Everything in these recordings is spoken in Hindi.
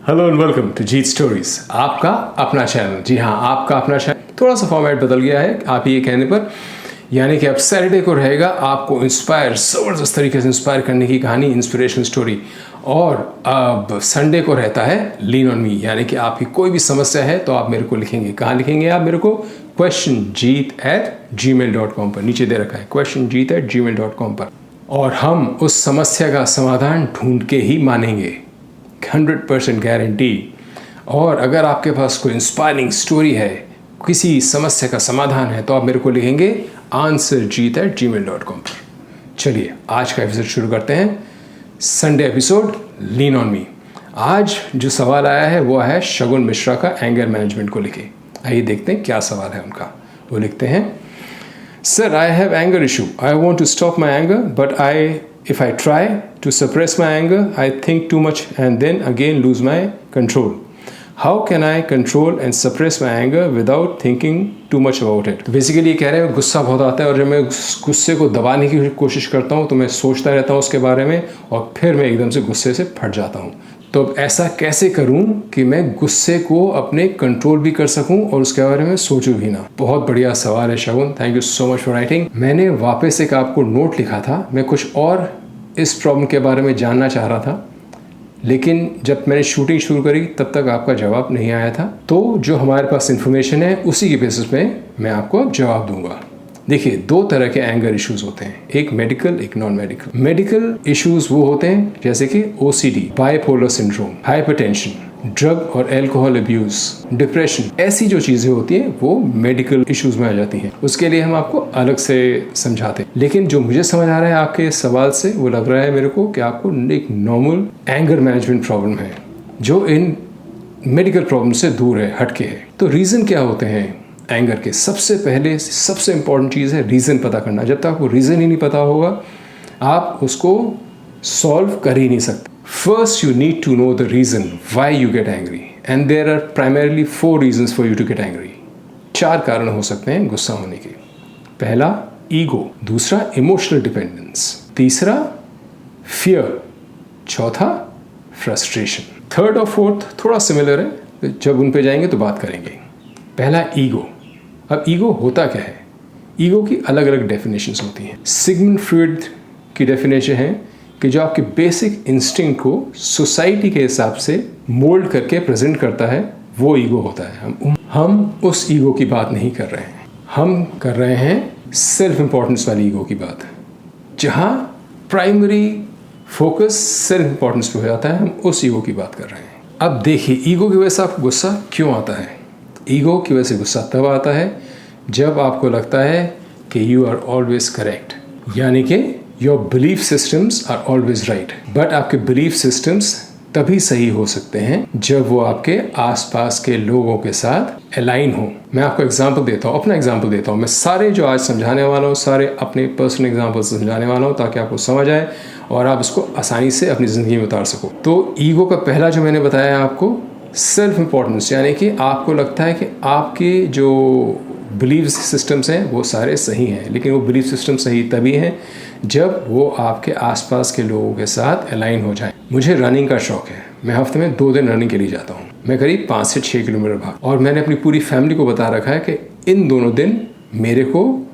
Hello and welcome to Jeet stories, आपका अपना चैनल। जी हाँ, आपका अपना चैनल। थोड़ा सा फॉर्मेट बदल गया है आप ये कहने पर, यानी कि अब सैटरडे को रहेगा आपको इंस्पायर, ज़बरदस्त तरीके से इंस्पायर करने की कहानी, इंस्पिरेशनल स्टोरी। और अब संडे को रहता है लीन ऑन मी, यानी कि आपकी कोई भी समस्या है तो आप मेरे को लिखेंगे। कहाँ लिखेंगे आप मेरे को? questionjeet@gmail.com पर। नीचे दे रखा है questionjeet@gmail.com पर। और हम उस समस्या का समाधान ढूंढ के ही मानेंगे, 100% गारंटी। और अगर आपके पास कोई इंस्पायरिंग स्टोरी है, किसी समस्या का समाधान है, तो आप मेरे को लिखेंगे answerjeet@gmail.com पर। चलिए आज का एपिसोड शुरू करते हैं। Sunday episode lean on me. आज जो सवाल आया है वो है शगुन मिश्रा का एंगर मैनेजमेंट को लेके। आइए देखते हैं क्या सवाल है उनका। वो लिखते हैं, sir I have anger issue, I want to stop my anger but if I try to suppress my anger, I think too much and then again lose my control. How can I control and suppress my anger without thinking too much about it? Basically ये कह रहे हैं गुस्सा बहुत आता है और जब मैं गुस्से को दबाने की कोशिश करता हूँ तो मैं सोचता रहता हूँ उसके बारे में और फिर मैं एकदम से गुस्से से फट जाता हूँ। तो अब ऐसा कैसे करूं कि मैं गुस्से को अपने कंट्रोल भी कर सकूं और उसके बारे में सोचूं भी ना। बहुत बढ़िया सवाल है Shagun, thank you so much for writing. मैंने वापस एक आपको नोट लिखा था, मैं कुछ और इस प्रॉब्लम के बारे में जानना चाह रहा था, लेकिन जब मैंने शूटिंग शुरू करी तब तक आपका जवाब नहीं आया था। तो जो हमारे पास इन्फॉर्मेशन है उसी के बेसिस पे मैं आपको अब जवाब दूंगा। देखिए, दो तरह के एंगर इश्यूज होते हैं, एक मेडिकल, एक नॉन मेडिकल। मेडिकल इश्यूज वो होते हैं जैसे कि OCD, bipolar syndrome, hypertension, drug और एल्कोहल अब्यूज, डिप्रेशन, ऐसी जो चीजें होती हैं वो मेडिकल इश्यूज में आ जाती हैं। उसके लिए हम आपको अलग से समझाते हैं। लेकिन जो मुझे समझ आ रहा है आपके सवाल से, वो लग रहा है मेरे को कि आपको एक नॉर्मल एंगर मैनेजमेंट प्रॉब्लम है जो इन मेडिकल प्रॉब्लम से दूर है, हटके है। तो रीजन क्या होते हैं एंगर के? सबसे पहले सबसे इंपॉर्टेंट चीज़ है रीज़न पता करना। जब तक आपको रीज़न ही नहीं पता होगा आप उसको सॉल्व कर ही नहीं सकते। First you need to know the reason why you get angry, and there are primarily 4 reasons for you to get angry. 4 कारण हो सकते हैं गुस्सा होने के। पहला ईगो, दूसरा इमोशनल डिपेंडेंस, तीसरा फियर, चौथा फ्रस्ट्रेशन। थर्ड और फोर्थ थोड़ा सिमिलर है, जब उन पे जाएंगे तो बात करेंगे। पहला ईगो। अब ईगो होता क्या है? ईगो की अलग अलग डेफिनेशंस होती हैं। सिगमंड फ्रॉयड की डेफिनेशन है कि जो आपके बेसिक इंस्टिंक्ट को सोसाइटी के हिसाब से मोल्ड करके प्रेजेंट करता है वो ईगो होता है। हम उस ईगो की बात नहीं कर रहे हैं, हम कर रहे हैं सेल्फ इंपॉर्टेंस वाली ईगो की बात, जहाँ प्राइमरी फोकस सेल्फ इंपॉर्टेंस पे हो जाता है। हम उस ईगो की बात कर रहे हैं। अब देखिए, ईगो की वजह से आपको गुस्सा क्यों आता है? ईगो की वजह से गुस्सा तब आता है जब आपको लगता है कि यू आर ऑलवेज करेक्ट, यानी कि your belief systems are always right. But आपके बिलीफ सिस्टम्स तभी सही हो सकते हैं जब वो आपके आसपास के लोगों के साथ अलाइन हो। मैं आपको एग्जांपल देता हूँ, अपना एग्जांपल देता हूँ। मैं सारे जो आज समझाने वाला हूँ सारे अपने पर्सनल एग्जांपल समझाने वाला हूँ ताकि आपको समझ आए और आप इसको आसानी से अपनी ज़िंदगी में उतार सको। तो ईगो का पहला जो मैंने बताया आपको, सेल्फ इम्पोर्टेंस, यानी कि आपको लगता है कि आपके जो बिलीफ सिस्टम्स हैं वो सारे सही हैं, लेकिन वो बिलीफ सिस्टम सही तभी हैं जब वो आपके आसपास के लोगों के साथ अलाइन हो जाए। मुझे रनिंग का शौक है, मैं हफ्ते में 2 दिन रनिंग के लिए जाता हूँ। मैं करीब 5 से 6 किलोमीटर भाग, और मैंने अपनी पूरी फैमिली को बता रखा है कि इन दोनों दिन मेरे को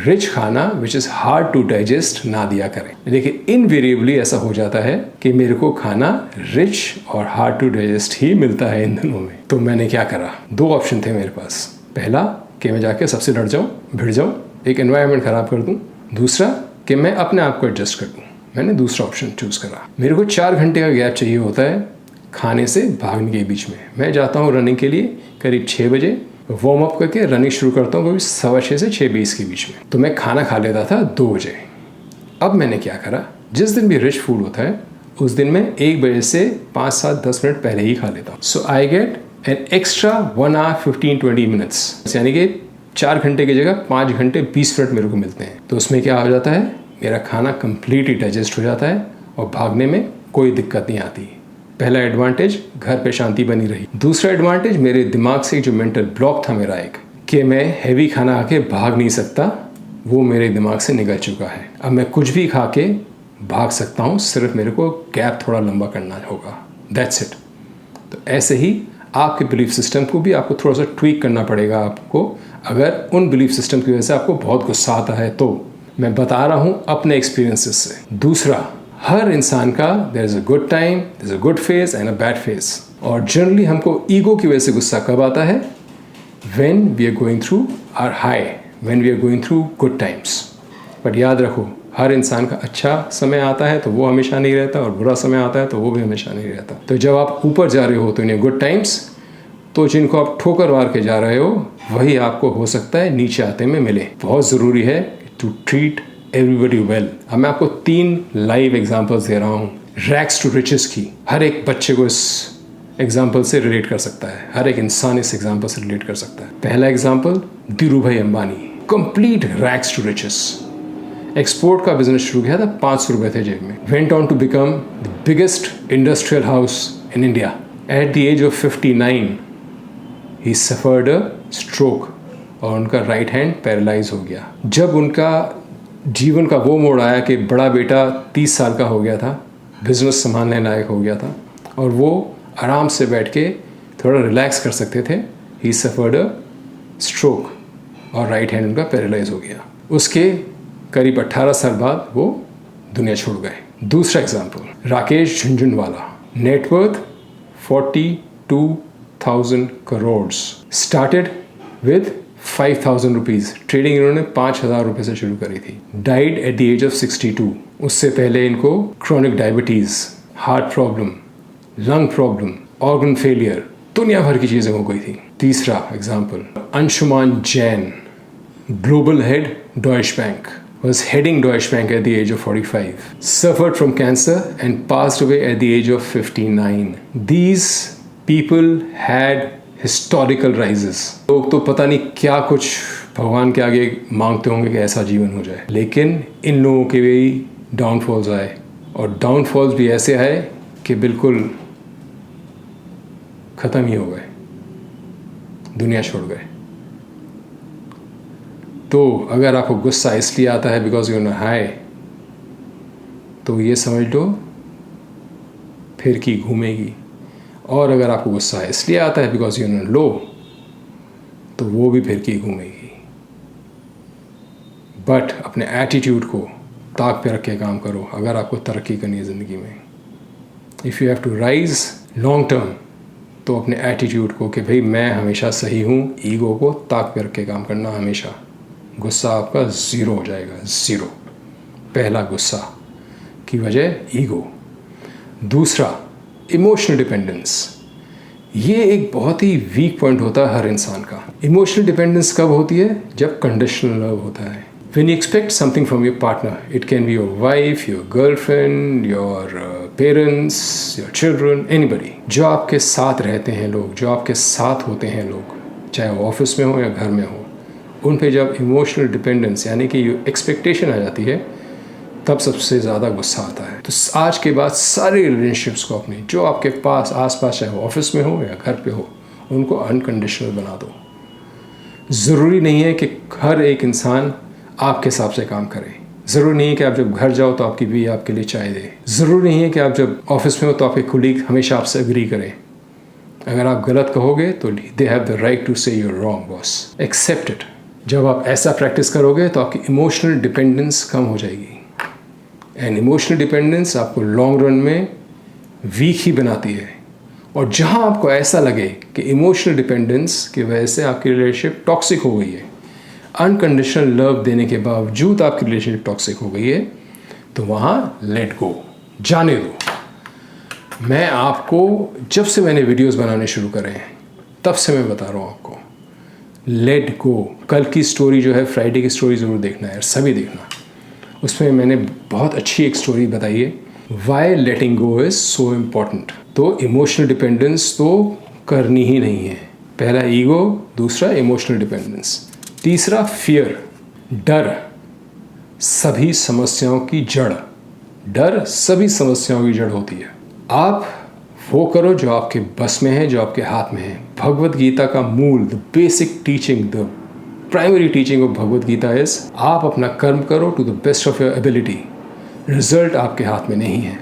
रिच खाना which is hard to digest ना दिया करें। लेकिन इनवेरिएबली ऐसा हो जाता है कि मेरे को खाना रिच और हार्ड टू डाइजेस्ट ही मिलता है इन दिनों में। तो मैंने क्या करा, 2 ऑप्शन थे मेरे पास। पहला कि मैं जाके सबसे लड़ जाऊँ, भिड़ जाऊँ, एक एनवायरनमेंट ख़राब कर दूँ। दूसरा कि मैं अपने आप को एडजस्ट कर दूँ। मैंने दूसरा ऑप्शन चूज़ करा। मेरे को 4 घंटे का गैप चाहिए होता है खाने से भागने के बीच में। मैं जाता हूँ रनिंग के लिए करीब 6 बजे, वार्म अप करके रनिंग शुरू करता हूँ कभी 6:15 से 6:20 के बीच में। तो मैं खाना खा लेता था 2 बजे। अब मैंने क्या करा, जिस दिन भी रिच फूड होता है उस दिन मैं 1 बजे से 5, 7, 10 मिनट पहले ही खा लेता हूँ। So I get an extra 1 hour 15-20 minutes, यानी कि 4 घंटे की जगह 5 घंटे 20 मिनट मेरे को मिलते हैं। तो उसमें क्या हो जाता है, मेरा खाना कंप्लीटली डाइजेस्ट हो जाता है और भागने में कोई दिक्कत नहीं आती। पहला एडवांटेज, घर पे शांति बनी रही। दूसरा एडवांटेज, मेरे दिमाग से जो मेंटल ब्लॉक था मेरा एक कि मैं हैवी खाना आके भाग नहीं सकता, वो मेरे दिमाग से निकल चुका है। अब मैं कुछ भी खा के भाग सकता हूँ, सिर्फ मेरे को गैप थोड़ा लंबा करना होगा। That's it. तो ऐसे ही आपके बिलीफ सिस्टम को भी आपको थोड़ा सा ट्वीक करना पड़ेगा आपको, अगर उन बिलीफ सिस्टम की वजह से आपको बहुत गुस्सा आता है तो। मैं बता रहा हूँ अपने एक्सपीरियंसेस से। दूसरा, हर इंसान का there is a good time, there is a good phase and a bad phase. और जनरली हमको ईगो की वजह से गुस्सा कब आता है? When we are going through our high, when we are going through good times. But याद रखो, हर इंसान का अच्छा समय आता है तो वो हमेशा नहीं रहता, और बुरा समय आता है तो वो भी हमेशा नहीं रहता। तो जब आप ऊपर जा रहे हो तो इन गुड टाइम्स, तो जिनको आप ठोकर मार के जा रहे हो वही आपको हो सकता है नीचे आते में मिले। बहुत ज़रूरी है टू ट्रीट एवरीबडी वेल। अब मैं आपको 3 लाइव एग्जाम्पल्स दे रहा हूँ रैग्स टू रिचेस की। हर एक बच्चे को इस एग्जाम्पल से रिलेट कर सकता है, हर एक इंसान इस एग्जाम्पल से रिलेट कर सकता है। पहला example, Dhiru bhai Ambani, complete rags to riches. Export का बिजनेस शुरू किया था, 500 रुपए थे जेब में। Went on to become the biggest industrial house in India. At the age of 59 he suffered a stroke और उनका राइट हैंड पैरालाइज हो गया। जब उनका जीवन का वो मोड़ आया कि बड़ा बेटा 30 साल का हो गया था, बिजनेस संभालने लायक हो गया था और वो आराम से बैठ के थोड़ा रिलैक्स कर सकते थे, ही सफर्ड अ स्ट्रोक और राइट हैंड उनका पैरालाइज हो गया। उसके करीब 18 साल बाद वो दुनिया छोड़ गए। दूसरा example, Rakesh Jhunjhunwala, net worth 42,000 crore, started with 5,000 rupees. Trading इन्होंने 5,000 रुपये से शुरू करी थी। Died at the age of 62। उससे पहले इनको chronic diabetes, heart problem, lung problem, organ failure, दुनिया भर की चीज़ें हो गई थी। तीसरा example, Anshuman Jain, global head Deutsche bank, was heading Deutsche Bank at the age of 45, suffered from cancer and passed away at the age of 59. These people had historical rises. लोग तो पता नहीं क्या कुछ भगवान के आगे मांगते होंगे कि ऐसा जीवन हो जाए, लेकिन इन लोगों के भी डाउनफॉल्स आए, और डाउनफॉल्स भी ऐसे आए कि बिल्कुल ख़त्म ही हो गए, दुनिया छोड़ गए। तो अगर आपको गुस्सा इसलिए आता है बिकॉज यू नो हाई, तो ये समझ लो फिर की घूमेगी। और अगर आपको गुस्सा इसलिए आता है बिकॉज यू नो लो, तो वो भी फिर की घूमेगी। बट अपने एटीट्यूड को ताक पे रख के काम करो अगर आपको तरक्की करनी है ज़िंदगी में। If you have to rise long term, तो अपने एटीट्यूड को कि भाई मैं हमेशा सही हूँ, ईगो को ताक पे रख के काम करना हमेशा। गुस्सा आपका ज़ीरो हो जाएगा, ज़ीरो। पहला, गुस्सा की वजह ईगो। दूसरा, इमोशनल डिपेंडेंस। ये एक बहुत ही वीक पॉइंट होता है हर इंसान का। इमोशनल डिपेंडेंस कब होती है? जब कंडीशनल लव होता है। When you expect something from your partner, it can be your wife, your girlfriend, your parents, your children, anybody. जो आपके साथ रहते हैं लोग, जो आपके साथ होते हैं लोग, चाहे वो ऑफिस में हो या घर में हो, उन पे जब इमोशनल डिपेंडेंस यानी कि एक्सपेक्टेशन आ जाती है, तब सबसे ज़्यादा गुस्सा आता है। तो आज के बाद सारे रिलेशनशिप्स को अपने जो आपके पास आसपास, चाहे वो ऑफिस में हो या घर पे हो, उनको अनकंडीशनल बना दो। ज़रूरी नहीं है कि हर एक इंसान आपके हिसाब से काम करे। ज़रूरी नहीं है कि आप जब घर जाओ तो आपकी बीवी आपके लिए चाय दे। ज़रूरी नहीं है कि आप जब ऑफिस में हो तो आपके कुलीग हमेशा आपसे एग्री करें। अगर आप गलत कहोगे तो they have the right to say your wrong boss, accept it. जब आप ऐसा प्रैक्टिस करोगे तो आपकी इमोशनल डिपेंडेंस कम हो जाएगी। एंड इमोशनल डिपेंडेंस आपको लॉन्ग रन में वीक ही बनाती है। और जहाँ आपको ऐसा लगे कि इमोशनल डिपेंडेंस की वजह से आपकी रिलेशनशिप टॉक्सिक हो गई है, अनकंडीशनल लव देने के बावजूद आपकी रिलेशनशिप टॉक्सिक हो गई है, तो वहाँ लेट गो, जाने दो। मैं आपको जब से मैंने वीडियोस बनाने शुरू करे हैं तब से मैं बता रहा हूँ आपको, लेट गो। कल की स्टोरी जो है, फ्राइडे की स्टोरी ज़रूर देखना है, सभी देखना। उसमें मैंने बहुत अच्छी एक स्टोरी बताई है, why letting go is so important. तो इमोशनल डिपेंडेंस तो करनी ही नहीं है। पहला ईगो, दूसरा इमोशनल डिपेंडेंस, तीसरा फियर, डर सभी समस्याओं की जड़। डर सभी समस्याओं की जड़ होती है। आप वो करो जो आपके बस में है, जो आपके हाथ में है। भगवत गीता का मूल, the basic teaching, the primary teaching of Bhagavad Gita is, आप अपना कर्म करो to the best of your ability. Result आपके हाथ में नहीं है।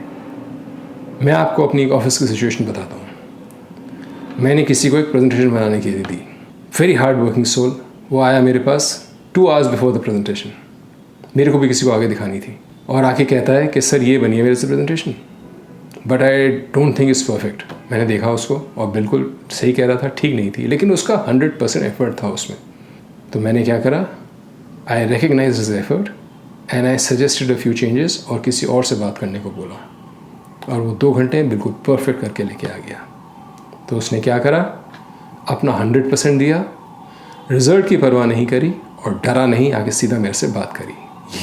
मैं आपको अपनी ऑफिस की सिचुएशन बताता हूँ। मैंने किसी को एक प्रेजेंटेशन बनाने के लिए दी, वेरी हार्ड वर्किंग सोल, वो आया मेरे पास 2 आवर्स बिफोर द प्रेजेंटेशन, मेरे को भी किसी को आगे दिखानी थी, और आके कहता है कि सर ये बनी है मेरे से presentation, but I don't think it's perfect. मैंने देखा उसको और बिल्कुल सही कह रहा था, ठीक नहीं थी, लेकिन उसका 100% एफर्ट था उसमें। तो मैंने क्या करा, I recognise his effort and I suggested a few changes, और किसी और से बात करने को बोला, और वो 2 घंटे बिल्कुल परफेक्ट करके लेके आ गया। तो उसने क्या करा, अपना 100% दिया, रिज़ल्ट की परवाह नहीं करी, और डरा नहीं, आगे सीधा मेरे से बात करी।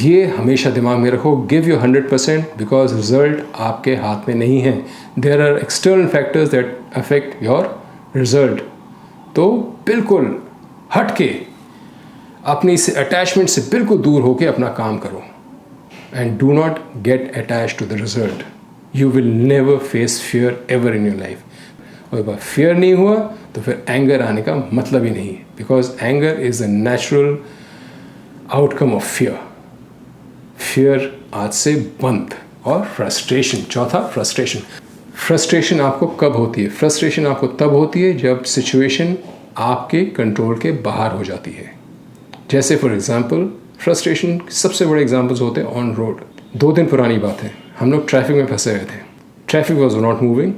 ये हमेशा दिमाग में रखो, गिव योर 100% बिकॉज रिज़ल्ट आपके हाथ में नहीं है। There are external factors that affect your result. तो बिल्कुल हट के अपनी से अटैचमेंट से बिल्कुल दूर होके अपना काम करो, and do not get attach to the result. You will never face fear ever in your life. और एक बार फियर नहीं हुआ तो फिर एंगर आने का मतलब ही नहीं है, because anger is a natural outcome of fear. Fear आज से बंद। और फ्रस्ट्रेशन, चौथा फ्रस्ट्रेशन। फ्रस्ट्रेशन आपको कब होती है? फ्रस्ट्रेशन आपको तब होती है जब सिचुएशन आपके कंट्रोल के बाहर हो जाती है। जैसे फॉर एग्जांपल, फ्रस्ट्रेशन सबसे बड़े एग्जांपल्स होते हैं ऑन रोड। 2 दिन पुरानी बात है, हम लोग ट्रैफिक में फंसे हुए थे, ट्रैफिक वॉज नॉट मूविंग,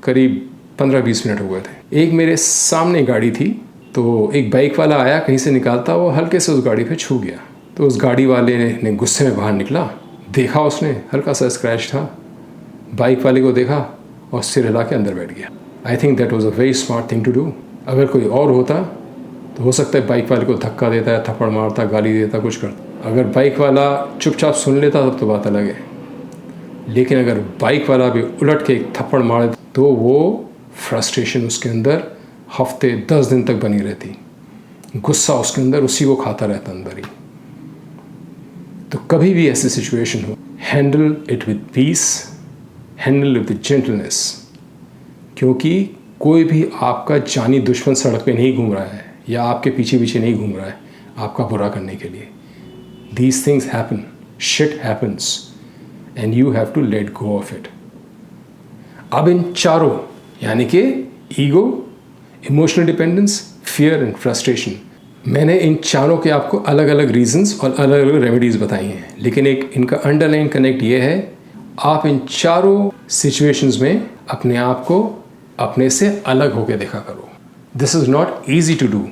करीब 15-20 मिनट हो गए थे। एक मेरे सामने गाड़ी थी, तो एक बाइक वाला आया कहीं से निकालता, वो हल्के से उस गाड़ी पे छू गया। तो उस गाड़ी वाले ने गुस्से में बाहर निकला, देखा उसने हल्का सा स्क्रैच था, बाइक वाले को देखा और सिर हिला के अंदर बैठ गया। I think that was a very smart thing to do. अगर कोई और होता तो हो सकता है बाइक वाले को धक्का देता है, थप्पड़ मारता, गाली देता, कुछ करता। अगर बाइक वाला चुपचाप सुन लेता तब तो बात अलग है, लेकिन अगर बाइक वाला भी उलट के एक थप्पड़ मारे तो वो फ्रस्ट्रेशन उसके अंदर हफ्ते 10 दिन तक बनी रहती, गुस्सा उसके अंदर उसी को खाता रहता अंदर ही। तो कभी भी ऐसी सिचुएशन हो, handle it with piece, handle it with gentleness, क्योंकि कोई भी आपका जानी दुश्मन सड़क पे नहीं घूम रहा है या आपके पीछे पीछे नहीं घूम रहा है आपका बुरा करने के लिए। These things happen, shit happens, and you have to let go of it. अब इन चारों, यानी कि ego, emotional dependence, fear and frustration, मैंने इन चारों के आपको अलग अलग रीजंस और अलग अलग रेमेडीज़ बताई हैं, लेकिन एक इनका अंडरलाइन कनेक्ट ये है, आप इन चारों सिचुएशंस में अपने आप को अपने से अलग होकर देखा करो। This is not easy to do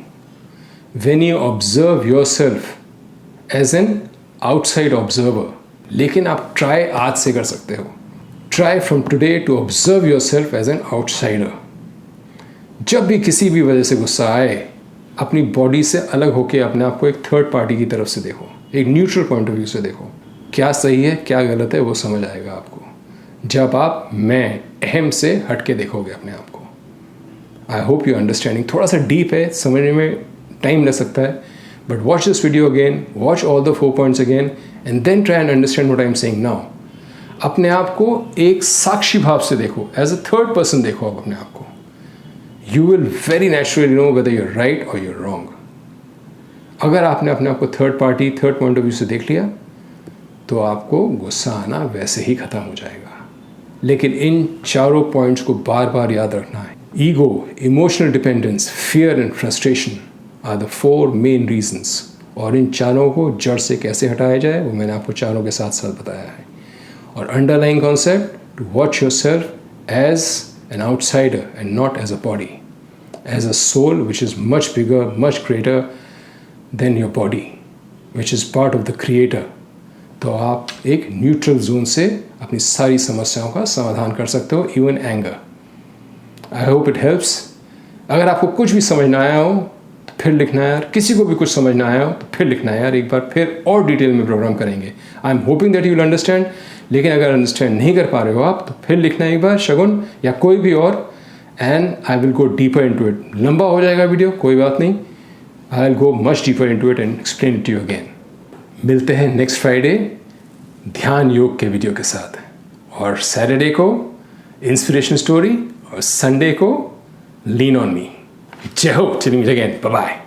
when you observe your self as an outside observer, लेकिन आप ट्राई आज से कर सकते हो। Try from today to observe your self as an outsider. जब भी किसी भी वजह से गुस्सा आए, अपनी बॉडी से अलग होकर अपने आप को एक थर्ड पार्टी की तरफ से देखो, एक न्यूट्रल पॉइंट ऑफ व्यू से देखो। क्या सही है क्या गलत है वो समझ आएगा आपको जब आप मैं अहम से हट के देखोगे अपने आप को। I hope you understanding. थोड़ा सा डीप है, समझने में टाइम लग सकता है, but watch this video again, watch all the 4 points again, and then try and understand what I am saying now. अपने आप को एक साक्षी भाव से देखो, एज अ थर्ड पर्सन देखो आप अपने आप को। You will very naturally know whether your right और यूर रॉन्ग। अगर आपने अपने आप को third party, third point of view से देख लिया तो आपको गुस्सा आना वैसे ही ख़त्म हो जाएगा। लेकिन इन चारों पॉइंट्स को बार बार याद रखना है। Ego, emotional dependence, fear and frustration are the 4 main reasons, और इन चारों को जड़ से कैसे हटाया जाए वो मैंने आपको चारों के साथ साथ बताया है। और underlying concept, to watch your self as an outsider and not as a body, as a soul which is much bigger, much greater than your body, which is part of the creator। तो आप एक न्यूट्रल जोन से अपनी सारी समस्याओं का समाधान कर सकते हो, even anger. I hope it helps. अगर आपको कुछ भी समझ ना आया हो तो फिर लिखना है यार, किसी को भी कुछ समझ ना आया हो तो फिर लिखना है यार, एक बार फिर और डिटेल में प्रोग्राम करेंगे। I am hoping that you will understand. लेकिन अगर अंडरस्टैंड नहीं कर पा रहे हो आप तो फिर लिखना है एक बार, शगुन या कोई भी और, and I will go deeper into it. लंबा हो जाएगा वीडियो, कोई बात नहीं, I will go much deeper into it and explain it to you again. मिलते हैं नेक्स्ट फ्राइडे ध्यान योग के वीडियो के साथ, और सैटरडे को इंस्पिरेशन स्टोरी, और संडे को लीन ऑन मी। जय हो, चलिए अगेन, बाय बाय।